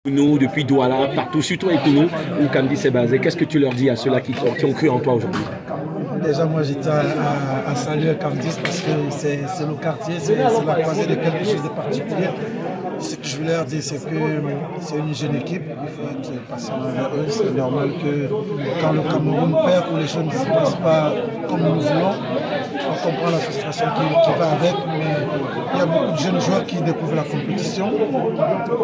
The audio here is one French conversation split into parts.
Nous, depuis Douala, partout, surtout avec nous, où Kamdi s'est basé. Qu'est-ce que tu leur dis à ceux-là qui ont cru en toi aujourd'hui? Déjà, moi, j'étais à saluer Kamdis parce que c'est le quartier, c'est la croisée de quelque chose de particulier. Ce que je voulais leur dire, c'est que c'est une jeune équipe, il faut être patient avec eux. C'est normal que quand le Cameroun perd ou les choses ne se passent pas comme nous voulons, on comprend la frustration qui va avec, mais il y a beaucoup de jeunes joueurs qui découvrent la compétition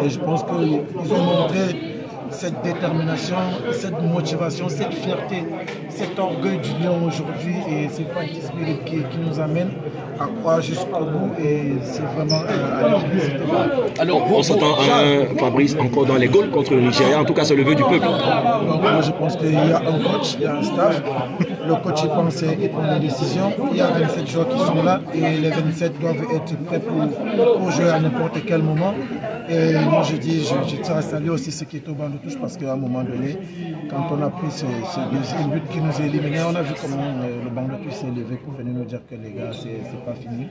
et je pense qu'ils ont montré cette détermination, cette motivation, cette fierté, cet orgueil du lion aujourd'hui et c'est fighting spirit qui nous amène à croire jusqu'au bout et c'est vraiment à la féliciter. Alors, on s'entend Fabrice encore dans les goals contre le Nigeria, en tout cas c'est le vœu du peuple. Donc moi je pense qu'il y a un coach, il y a un staff, le coach il pense et il prend des décisions, il y a 27 joueurs qui sont là et les 27 doivent être prêts pour jouer à n'importe quel moment. Et moi je tiens à saluer aussi ceux qui étaient au banc de touche parce qu'à un moment donné, quand on a pris ce deuxième but qui nous a éliminés, on a vu comment le banc de touche s'est levé pour venir nous dire que les gars, c'est pas fini,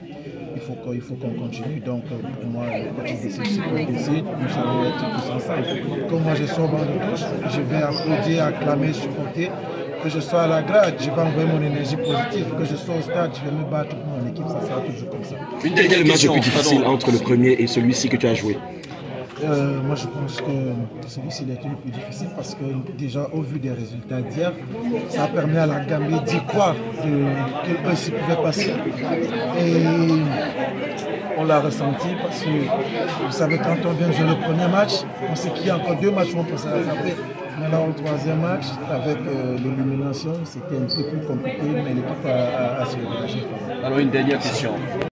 il faut qu'on continue. Donc pour moi, le coach décide ce qu'on décide, nous allons être tous ensemble. Comme moi je suis au banc de touche, je vais applaudir, acclamer, supporter. Que je sois à la grade, je vais envoyer mon énergie positive. Que je sois au stade, je vais me battre pour mon équipe, ça sera toujours comme ça. Une dernière question. Le plus difficile entre le premier et celui-ci que tu as joué? Moi je pense que celui-ci a été le plus difficile parce que déjà au vu des résultats d'hier, ça a permis à la Gambie d'y croire qu'eux s'y pouvaient passer. Et on l'a ressenti parce que vous savez quand on vient jouer le premier match, on sait qu'il y a encore 2 matchs où on peut se rattraper. Mais là, au troisième match, avec l'élimination, c'était un peu plus compliqué, mais l'équipe a se dégagé. Alors une dernière question.